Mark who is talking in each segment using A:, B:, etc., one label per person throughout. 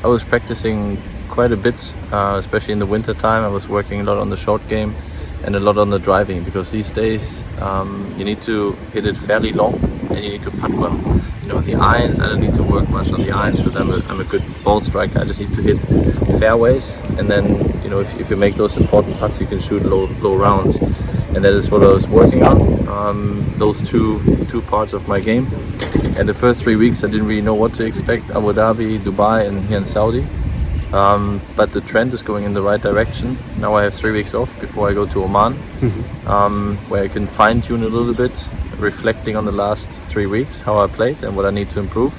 A: I was practicing quite a bit, especially in the winter time. I was working a lot on the short game and a lot on the driving, because these days you need to hit it fairly long and you need to putt well. You know, the irons, I don't need to work much on the irons because I'm a good ball striker. I just need to hit fairways, and then, you know, if you make those important putts, you can shoot low rounds, and that is what I was working on. Those two parts of my game. And the first 3 weeks I didn't really know what to expect. Abu Dhabi, Dubai, and here in Saudi. But the trend is going in the right direction. Now I have 3 weeks off before I go to Oman, where I can fine-tune a little bit, reflecting on the last 3 weeks, how I played and what I need to improve.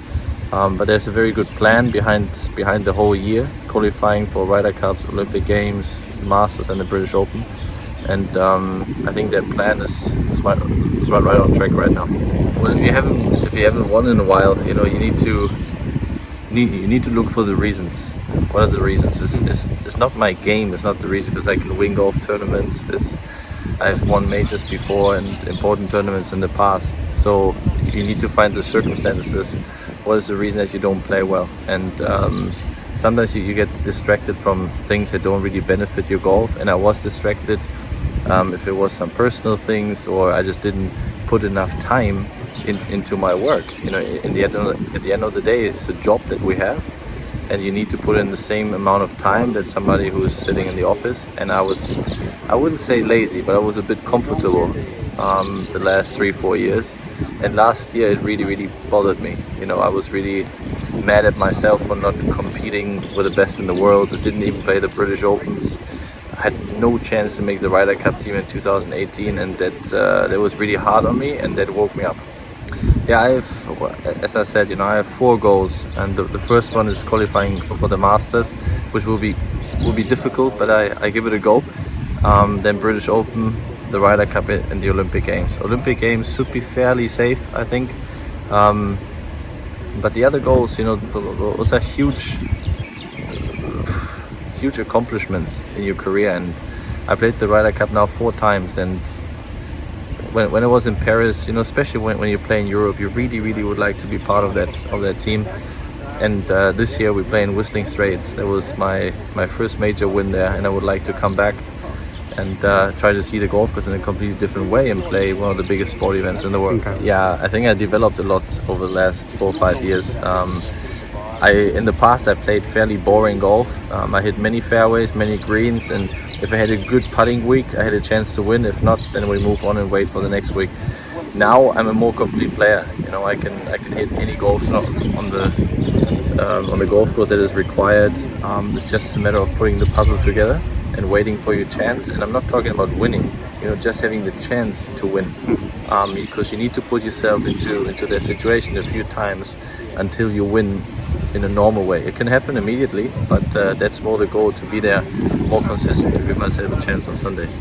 A: But there's a very good plan behind the whole year, qualifying for Ryder Cups, Olympic Games, Masters, and the British Open. And I think that plan is right on track right now. Well, if you haven't won in a while, you know, you need to look for the reasons. What are the reasons? It's not my game. It's not the reason because I can win golf tournaments. I've won majors before and important tournaments in the past. So you need to find the circumstances. What is the reason that you don't play well? And sometimes you get distracted from things that don't really benefit your golf. And I was distracted if it was some personal things, or I just didn't put enough time into my work. You know, at the end of the day, it's a job that we have, and you need to put in the same amount of time that somebody who's sitting in the office. And I wouldn't say lazy, but I was a bit comfortable the last 3-4 years. And last year it really bothered me. You know, I was really mad at myself for not competing with the best in the world. I didn't even play the British Opens. I had no chance to make the Ryder Cup team in 2018, and that was really hard on me, and that woke me up. Yeah, as I said, you know, I have 4 goals, and the first one is qualifying for the Masters, which will be difficult, but I give it a go. Then British Open, the Ryder Cup, and the Olympic Games. Olympic Games should be fairly safe, I think. But the other goals, you know, those are huge accomplishments in your career. And I played the Ryder Cup now 4 times, and when I was in Paris, you know, especially when you play in Europe, you really would like to be part of that team. And this year we play in Whistling Straits. That was my first major win there, and I would like to come back and try to see the golf course in a completely different way and play one of the biggest sport events in the world. Okay. Yeah, I think I developed a lot over the last 4 or 5 years. In the past I played fairly boring golf. I hit many fairways, many greens, and if I had a good putting week, I had a chance to win. If not, then we move on and wait for the next week. Now I'm a more complete player. You know, I can hit any golf shot on the golf course that is required. It's just a matter of putting the puzzle together and waiting for your chance. And I'm not talking about winning. You know, just having the chance to win. Because you need to put yourself into that situation a few times until you win in a normal way. It can happen immediately, but that's more the goal, to be there more consistent, to give myself a chance on Sundays.